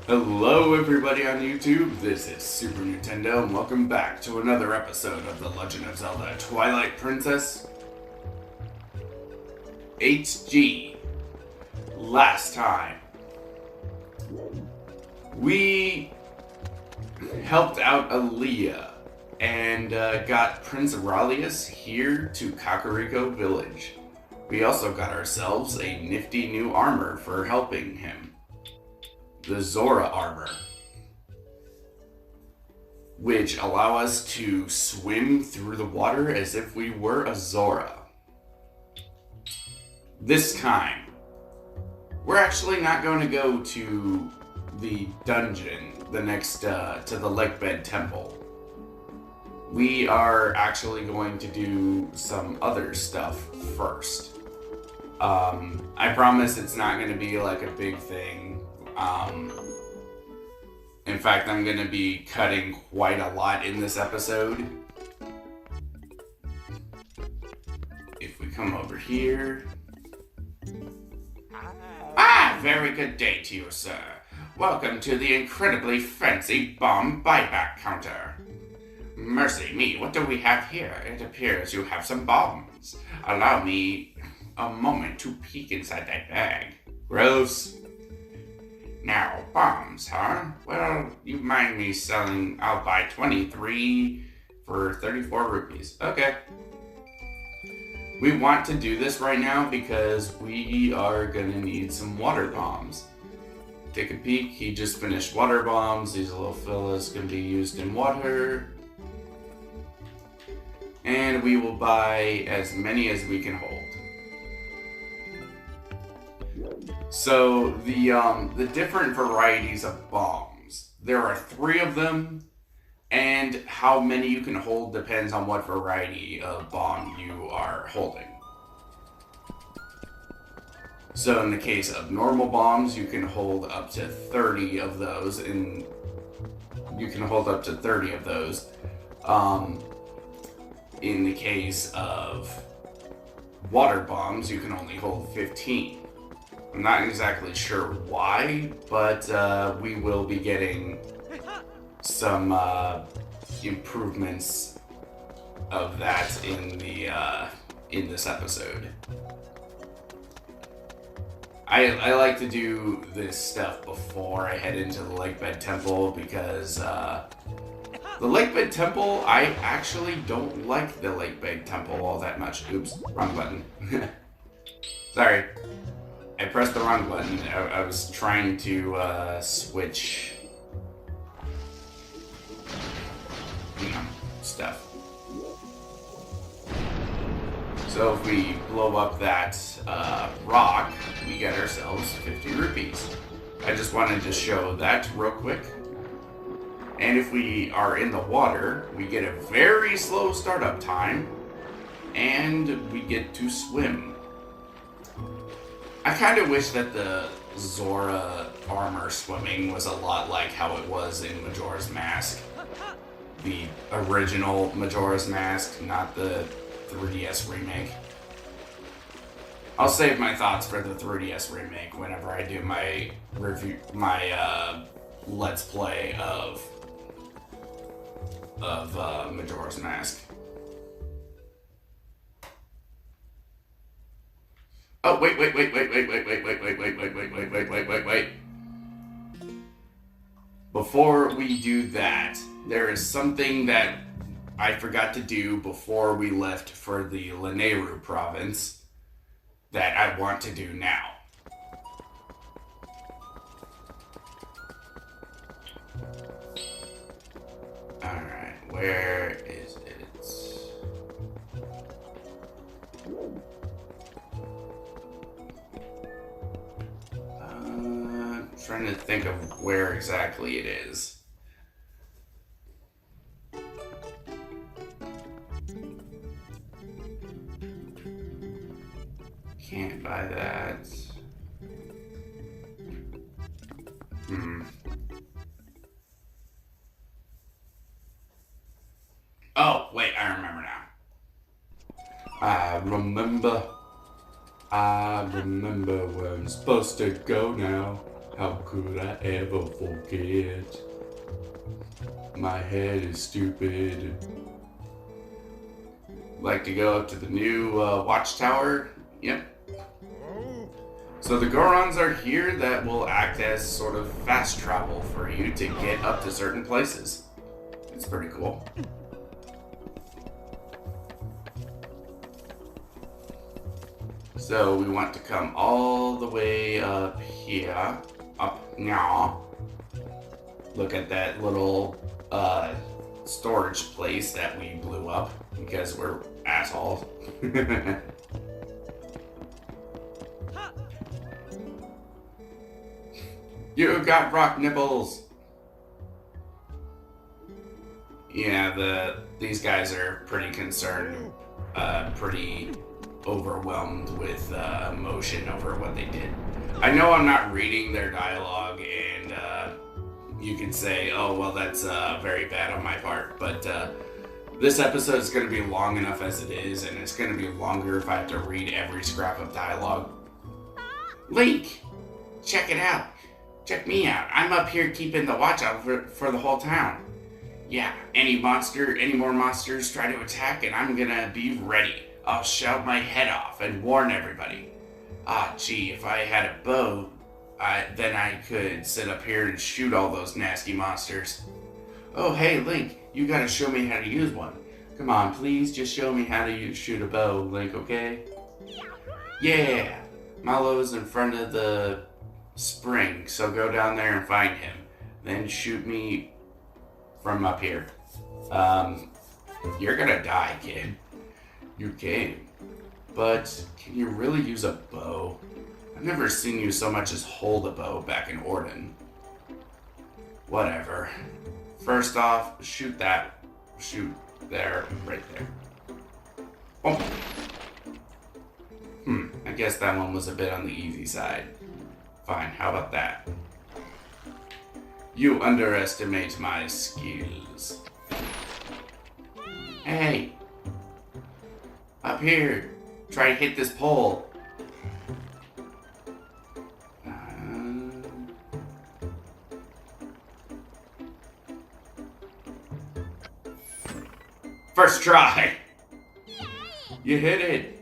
Hello everybody on YouTube, this is Super Nintendo and welcome back to another episode of The Legend of Zelda Twilight Princess HG. Last time, we helped out Aaliyah and got Prince Aurelius here to Kakariko Village. We also got ourselves a nifty new armor for helping him. The Zora armor, which allow us to swim through the water as if we were a Zora. This time, we're actually not going to go to the dungeon, the next to the Lakebed Temple. We are actually going to do some other stuff first. I promise it's not going to be like a big thing. In fact, I'm going to be cutting quite a lot in this episode. If we come over here. Very good day to you, sir. Welcome to the incredibly fancy bomb buyback counter. Mercy me, what do we have here? It appears you have some bombs. Allow me a moment to peek inside that bag. Gross. Now, bombs, huh? Well, you mind me selling? I'll buy 23 for 34 rupees. Okay. We want to do this right now because we are gonna need some water bombs. Take a peek, he just finished water bombs. These little fellas can be used in water. And we will buy as many as we can hold. So the different varieties of bombs. There are 3 of them, and how many you can hold depends on what variety of bomb you are holding. So in the case of normal bombs, you can hold up to 30 of those, and you can hold up to 30 of those. In the case of water bombs, you can only hold 15. I'm not exactly sure why, but we will be getting some improvements of that in this episode. I like to do this stuff before I head into the Lakebed Temple because the Lakebed Temple, I actually don't like the Lakebed Temple all that much. Oops, wrong button. Sorry. I pressed the wrong button. I was trying to switch, stuff. So if we blow up that rock, we get ourselves 50 rupees. I just wanted to show that real quick. And if we are in the water, we get a very slow startup time, and we get to swim. I kind of wish that the Zora armor swimming was a lot like how it was in Majora's Mask. The original Majora's Mask, not the 3DS remake. I'll save my thoughts for the 3DS remake whenever I do my review, my Let's Play of Majora's Mask. Oh, wait. Before we do that, there is something that I forgot to do before we left for the Lanayru Province that I want to do now. Alright, where is it? Trying to think of where exactly it is. Can't buy that. Oh, wait, I remember now. I remember where I'm supposed to go now. How could I ever forget? My head is stupid. Like to go up to the new watchtower? Yep. So the Gorons are here that will act as sort of fast travel for you to get up to certain places. It's pretty cool. So we want to come all the way up here. Up now. Look at that little storage place that we blew up because we're assholes. You got rock nibbles. Yeah, these guys are pretty concerned, pretty overwhelmed with emotion over what they did. I know I'm not reading their dialogue, and you can say, oh, well, that's very bad on my part, but this episode is going to be long enough as it is, and it's going to be longer if I have to read every scrap of dialogue. Link, check it out. Check me out. I'm up here keeping the watch out for the whole town. Yeah, any more monsters try to attack, and I'm gonna be ready. I'll shout my head off and warn everybody. Ah, gee, if I had a bow, then I could sit up here and shoot all those nasty monsters. Oh, hey, Link, you gotta show me how to use one. Come on, please, just show me how to shoot a bow, Link, okay? Yeah, Malo's in front of the spring, so go down there and find him. Then shoot me from up here. You're gonna die, kid. You can. But can you really use a bow? I've never seen you so much as hold a bow back in Orden. Whatever. First off, shoot that. Shoot there, right there. Oh. I guess that one was a bit on the easy side. Fine, how about that? You underestimate my skills. Hey! Up here! Try to hit this pole. First try! You hit it!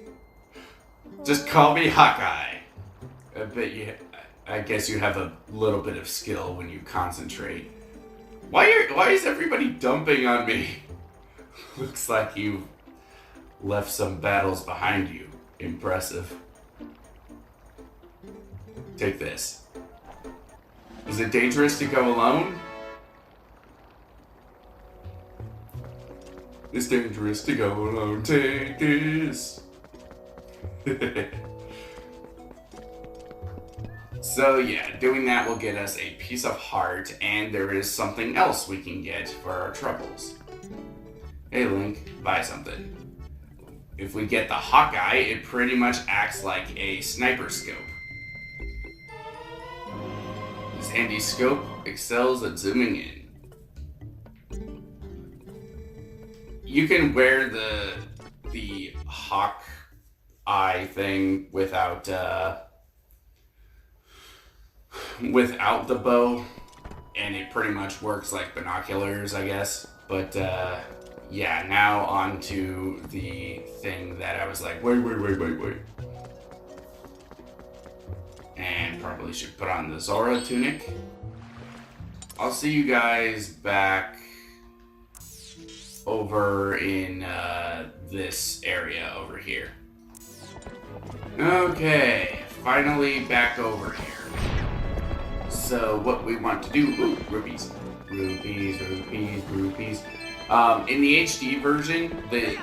Just call me Hawkeye. I guess you have a little bit of skill when you concentrate. Why is everybody dumping on me? Looks like you left some battles behind you. Impressive. Take this. Is it dangerous to go alone? It's dangerous to go alone. Take this. So yeah, doing that will get us a piece of heart, and there is something else we can get for our troubles. Hey Link, buy something. If we get the Hawkeye, it pretty much acts like a sniper scope. This handy scope excels at zooming in. You can wear the Hawkeye thing without the bow, and it pretty much works like binoculars, I guess. But yeah, now on to the thing that I was like, wait. And probably should put on the Zora tunic. I'll see you guys back over in this area over here. Okay, finally back over here. So what we want to do, rupees. In the HD version, the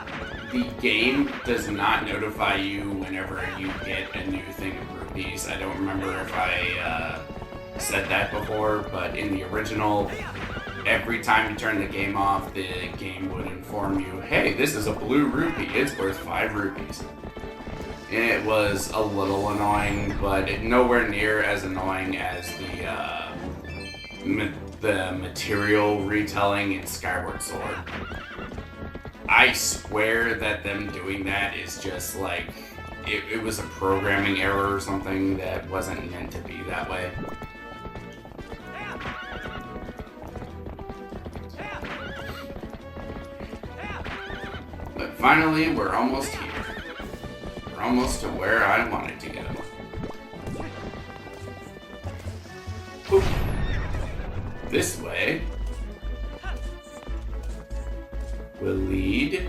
game does not notify you whenever you get a new thing of rupees. I don't remember if I said that before, but in the original, every time you turn the game off, the game would inform you, hey, this is a blue rupee, it's worth 5 rupees. It was a little annoying, but nowhere near as annoying as the material retelling in Skyward Sword. I swear that them doing that is just like, it was a programming error or something that wasn't meant to be that way. Finally, we're almost here. We're almost to where I wanted to go. Oop. This way will lead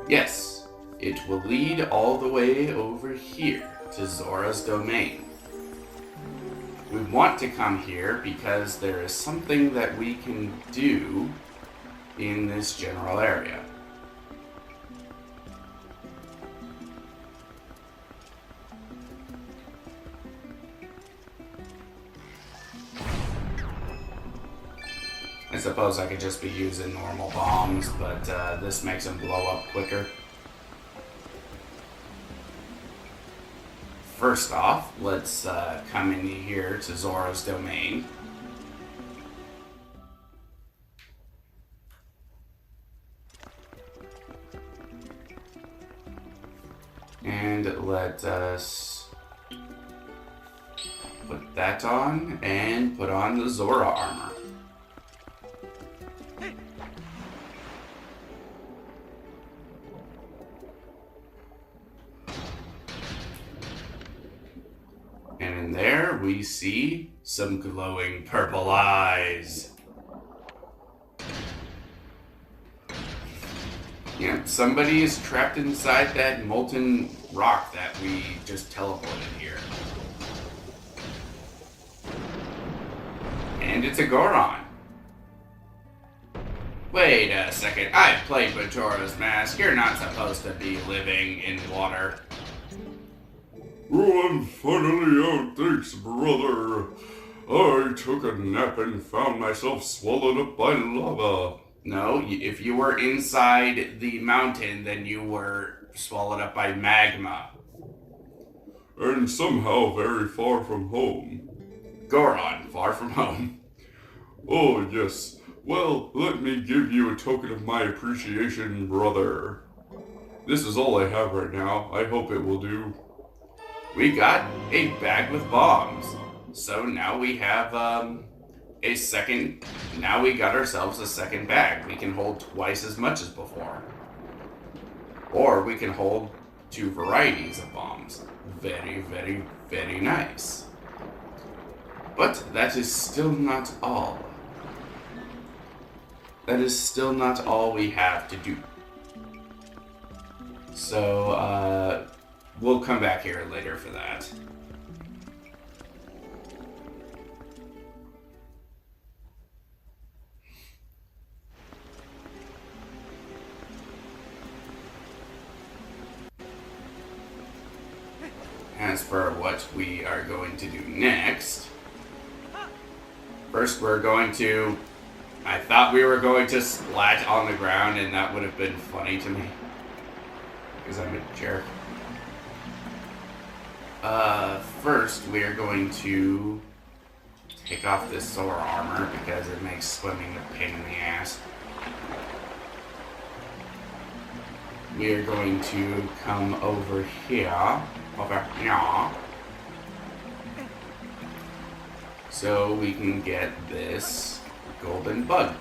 yes, it will lead all the way over here to Zora's domain. We want to come here because there is something that we can do in this general area. I suppose I could just be using normal bombs, but this makes them blow up quicker. First off, let's come in here to Zora's domain. And let us put that on and put on the Zora armor. And in there we see some glowing purple eyes. Yeah, somebody is trapped inside that molten rock that we just teleported here. And it's a Goron. Wait a second, I've played Majora's Mask. You're not supposed to be living in water. Oh, I'm finally out, thanks, brother. I took a nap and found myself swallowed up by lava. No, if you were inside the mountain, then you were swallowed up by magma. And somehow very far from home. Goron, far from home. Oh, yes. Well, let me give you a token of my appreciation, brother. This is all I have right now. I hope it will do. We got a bag with bombs. So now we have a second. Now we got ourselves a second bag. We can hold twice as much as before. Or we can hold 2 varieties of bombs. Very, very, very nice. But that is still not all. That is still not all we have to do. So, we'll come back here later for that. As for what we are going to do next, first we're going to... I thought we were going to splat on the ground, and that would have been funny to me. Because I'm a jerk. First, we are going to take off this Zora armor because it makes swimming a pain in the ass. We are going to come over here, so we can get this golden bug.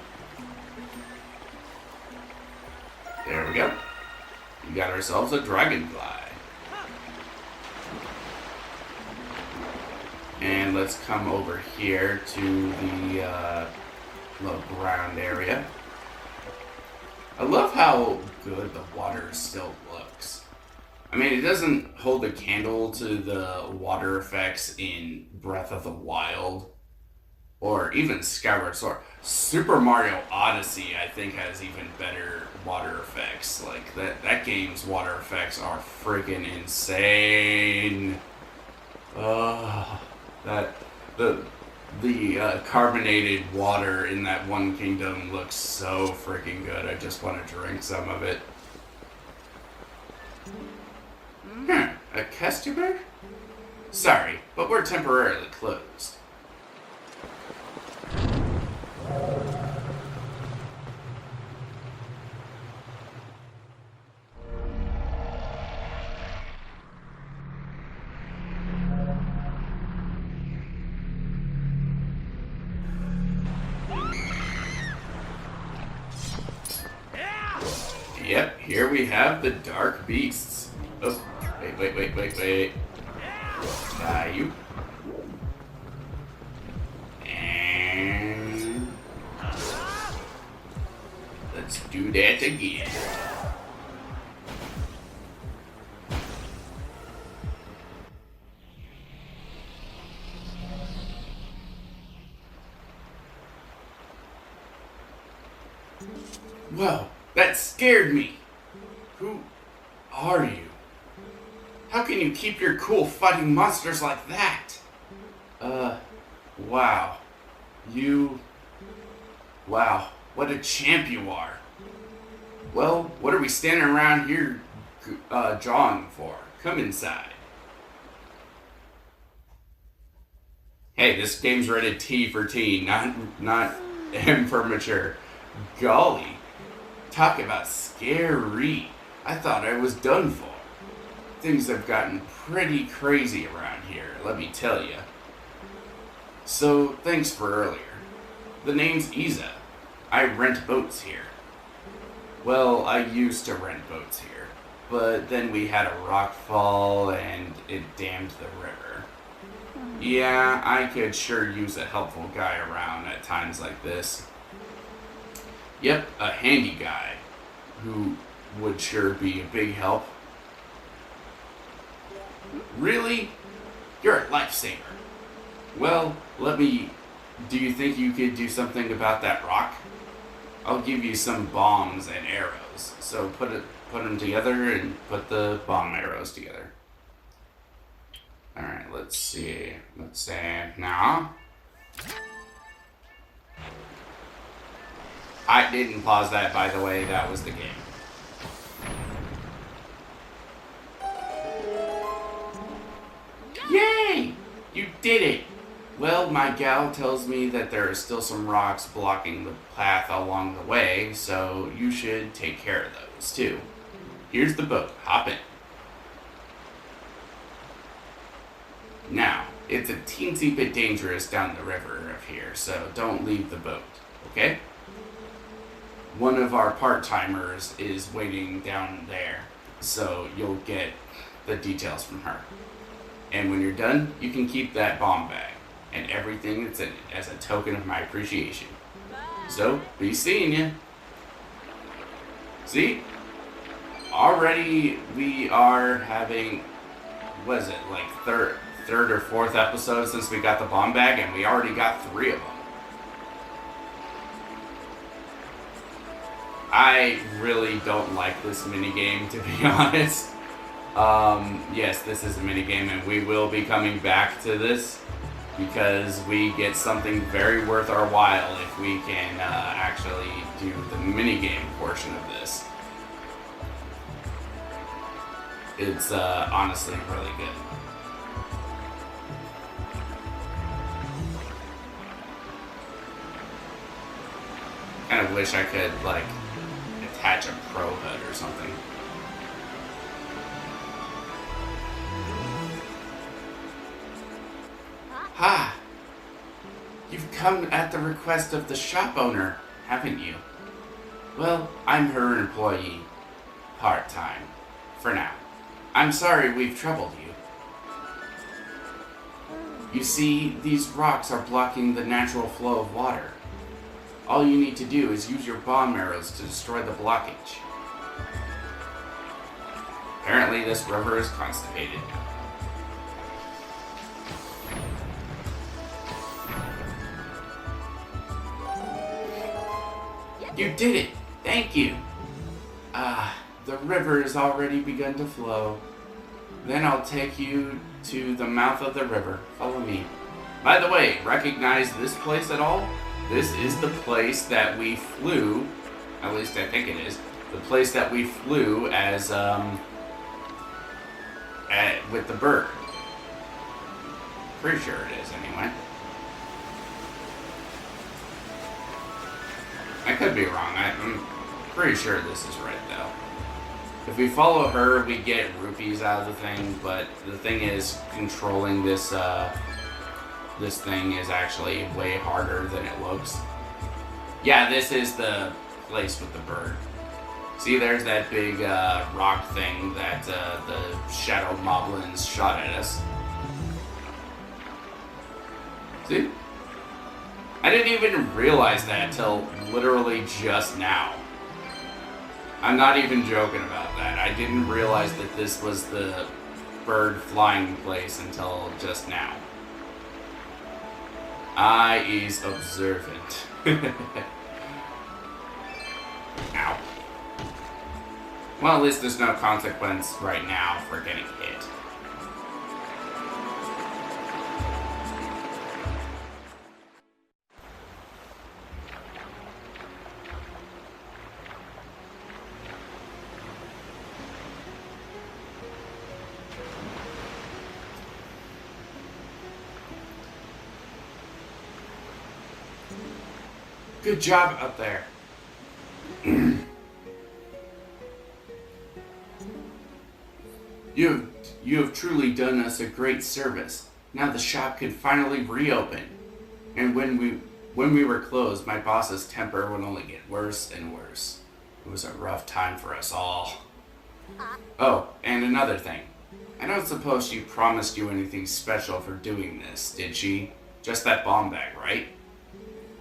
There we go. We got ourselves a dragonfly. And let's come over here to the little ground area. I love how good the water still looks. I mean, it doesn't hold a candle to the water effects in Breath of the Wild or even Skyward Sword. Super Mario Odyssey, I think, has even better water effects. Like, that game's water effects are freaking insane. The carbonated water in that one kingdom looks so freaking good. I just want to drink some of it. A customer? Sorry, but we're temporarily closed. here we have the dark beasts. Oh, wait. You. And let's do that again. Whoa, that scared me. Who are you? How can you keep your cool fighting monsters like that? Wow. Wow, what a champ you are. Well, what are we standing around here jawing for? Come inside. Hey, this game's rated T for teen, not M for mature. Golly, talk about scary. I thought I was done for. Things have gotten pretty crazy around here, let me tell you. So, thanks for earlier. The name's Iza. I rent boats here. Well, I used to rent boats here, but then we had a rock fall and it dammed the river. Yeah, I could sure use a helpful guy around at times like this. Yep, a handy guy who would sure be a big help. Really? You're a lifesaver. Well, do you think you could do something about that rock? I'll give you some bombs and arrows. So put them together and put the bomb arrows together. Alright, let's see. Let's say now. I didn't pause that, by the way. That was the game. Yay! You did it! Well, my gal tells me that there are still some rocks blocking the path along the way, so you should take care of those, too. Here's the boat. Hop in. Now, it's a teensy bit dangerous down the river up here, so don't leave the boat, okay? One of our part-timers is waiting down there, so you'll get the details from her. And when you're done, you can keep that bomb bag and everything that's in it as a token of my appreciation. So, be seeing you. See? Already we are having, what is it, like third or fourth episode since we got the bomb bag, and we already got 3 of them. I really don't like this minigame, to be honest. Yes, this is a minigame, and we will be coming back to this because we get something very worth our while if we can actually do the minigame portion of this. It's honestly really good. Kind of wish I could, like, attach a pro hood or something. Ha! You've come at the request of the shop owner, haven't you? Well, I'm her employee. Part-time. For now. I'm sorry we've troubled you. You see, these rocks are blocking the natural flow of water. All you need to do is use your bomb arrows to destroy the blockage. Apparently this river is constipated. You did it! Thank you! The river has already begun to flow. Then I'll take you to the mouth of the river. Follow me. By the way, recognize this place at all? This is the place that we flew, at least I think it is, the place that we flew as, with the bird. Pretty sure it is, anyway. I could be wrong. I'm pretty sure this is right, though. If we follow her, we get rupees out of the thing, but the thing is, controlling this, this thing is actually way harder than it looks. Yeah, this is the place with the bird. See, there's that big rock thing that the shadow moblins shot at us. See? I didn't even realize that till literally just now. I'm not even joking about that. I didn't realize that this was the bird flying place until just now. I is observant. Ow. Well, at least there's no consequence right now for getting hit. Good job up there. You have truly done us a great service. Now the shop can finally reopen. And when we were closed, my boss's temper would only get worse and worse. It was a rough time for us all. Oh, and another thing. I don't suppose she promised you anything special for doing this, did she? Just that bomb bag, right?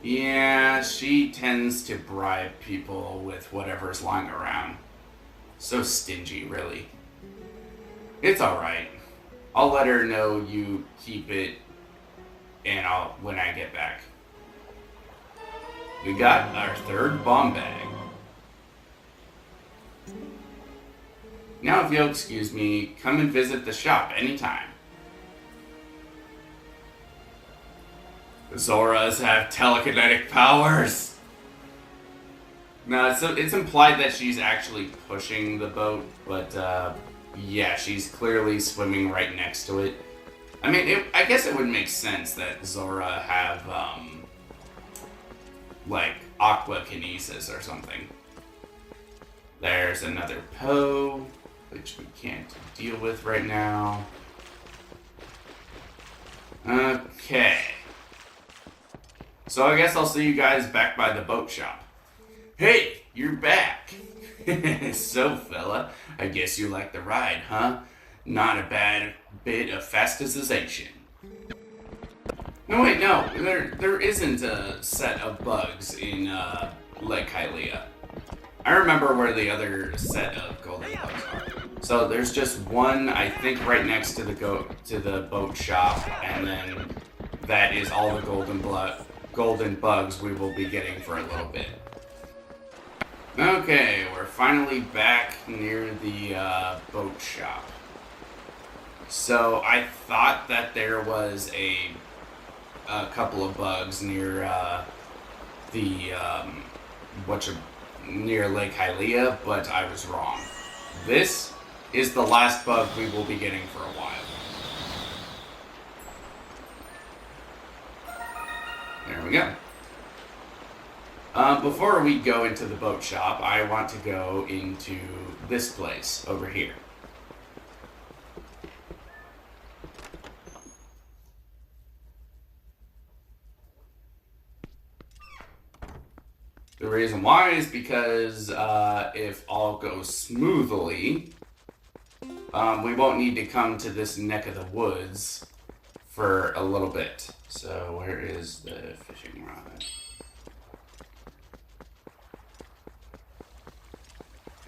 Yeah, she tends to bribe people with whatever's lying around. So stingy, really. It's alright. I'll let her know you keep it and when I get back. We got our third bomb bag. Now if you'll excuse me, come and visit the shop anytime. The Zoras have telekinetic powers! No, so it's implied that she's actually pushing the boat, but yeah, she's clearly swimming right next to it. I mean, I guess it would make sense that Zora have, like, aquakinesis or something. There's another Poe, which we can't deal with right now. Okay. So I guess I'll see you guys back by the boat shop. Hey, you're back! So, fella, I guess you like the ride, huh? Not a bad bit of fasticization. No, wait, no. There isn't a set of bugs in Lake Hylia. I remember where the other set of golden bugs are. So there's just one, I think, right next to the boat shop, and then that is all the golden bugs we will be getting for a little bit. Okay, we're finally back near the boat shop. So I thought that there was a couple of bugs near near Lake Hylia, but I was wrong. This is the last bug we will be getting for a while. There we go. Before we go into the boat shop, I want to go into this place over here. The reason why is because if all goes smoothly, we won't need to come to this neck of the woods for a little bit. So where is the fishing rod?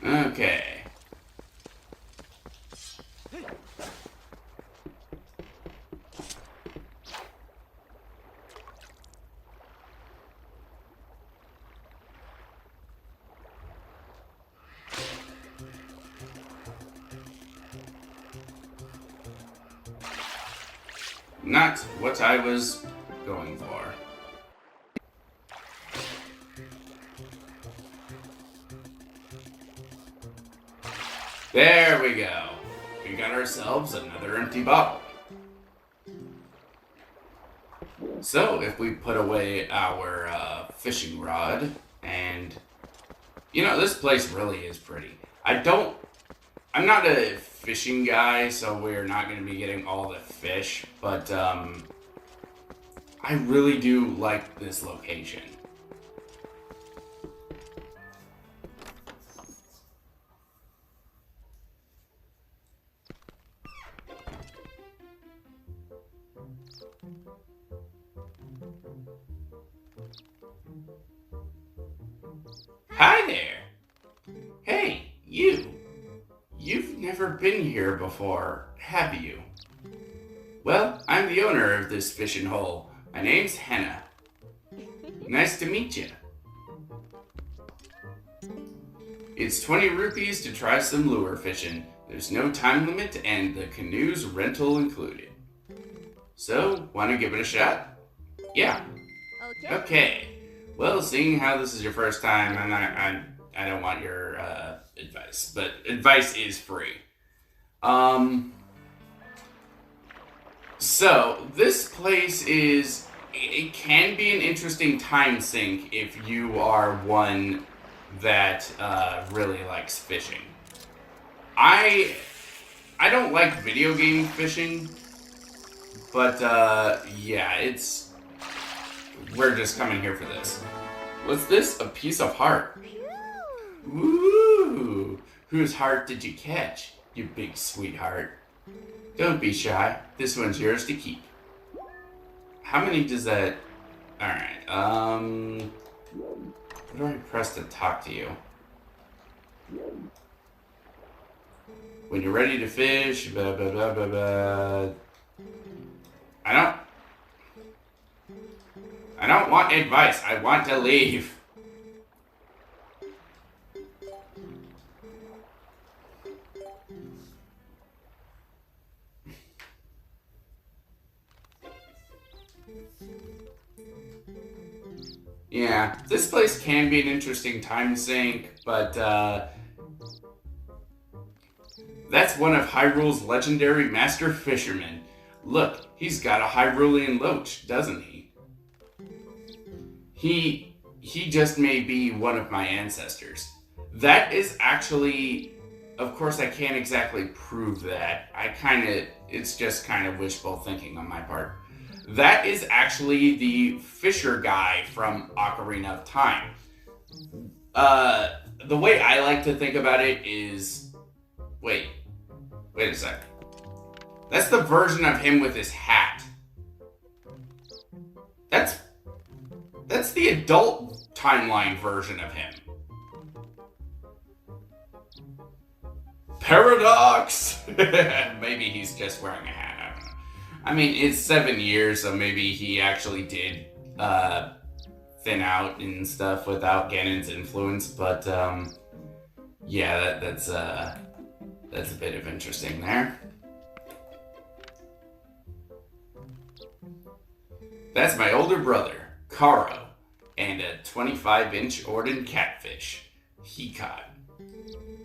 Okay. Not what I was going for. There we go. We got ourselves another empty bottle. So, if we put away our fishing rod, and, you know, this place really is pretty. I'm not a fishing guy, so we're not going to be getting all the fish, but I really do like this location. Hi there! Hey, you! You've never been here before, have you? Well, I'm the owner of this fishing hole. My name's Henna. Nice to meet you. It's 20 rupees to try some lure fishing. There's no time limit and the canoe's rental included. So, want to give it a shot? Yeah. Okay. Well, seeing how this is your first time, I don't want your advice, but advice is free. So, this place it can be an interesting time sink if you are one that really likes fishing. I don't like video game fishing, but yeah, we're just coming here for this. What's this? A piece of heart. Ooh, whose heart did you catch, you big sweetheart? Don't be shy. This one's yours to keep. How many does that... Alright, what do I press to talk to you? When you're ready to fish, blah, blah, blah, blah, blah. I don't want advice. I want to leave. Yeah, this place can be an interesting time sink, but that's one of Hyrule's legendary master fishermen. Look, he's got a Hyrulean loach, doesn't he? He just may be one of my ancestors. That is actually, of course I can't exactly prove that. It's just kind of wishful thinking on my part. That is actually the fisher guy from Ocarina of Time. The way I like to think about it is... Wait a sec. That's the version of him with his hat. That's the adult timeline version of him. Paradox! Maybe he's just wearing a hat, I don't know. I mean, it's 7 years, so maybe he actually did thin out and stuff without Ganon's influence, but yeah, that's a bit of interesting there. That's my older brother, Karo, and a 25-inch Orden catfish he caught.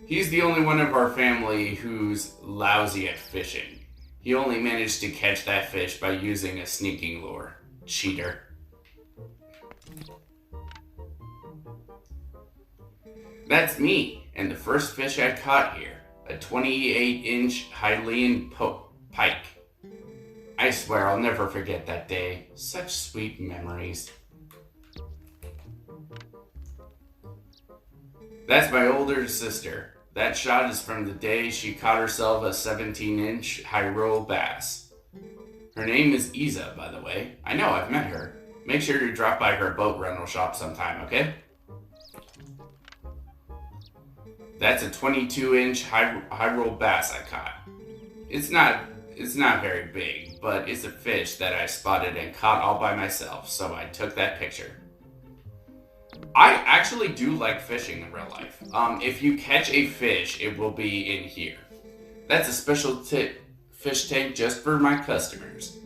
He's the only one of our family who's lousy at fishing. He only managed to catch that fish by using a sneaking lure. Cheater. That's me, and the first fish I caught here, a 28-inch Hylian pike. I swear I'll never forget that day. Such sweet memories. That's my older sister. That shot is from the day she caught herself a 17-inch Hyrule bass. Her name is Iza, by the way. I know, I've met her. Make sure you drop by her boat rental shop sometime, okay? That's a 22-inch Hyrule bass I caught. It's not very big, but it's a fish that I spotted and caught all by myself, so I took that picture. I actually do like fishing in real life. If you catch a fish, it will be in here. That's a special fish tank just for my customers.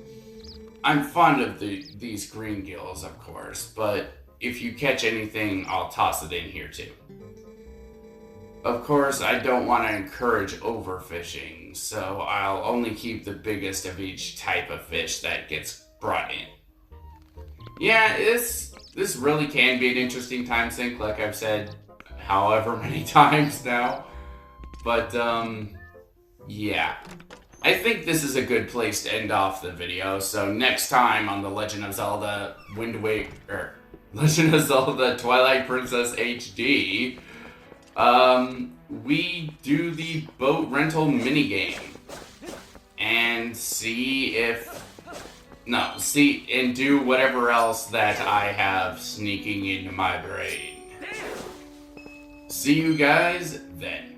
I'm fond of these green gills, of course, but if you catch anything, I'll toss it in here too. Of course, I don't want to encourage overfishing, so I'll only keep the biggest of each type of fish that gets brought in. Yeah, this really can be an interesting time sink, like I've said however many times now. But, yeah. I think this is a good place to end off the video, so next time on the Legend of Zelda Legend of Zelda Twilight Princess HD, we do the boat rental minigame and see if No, see, and do whatever else that I have sneaking into my brain. See you guys then.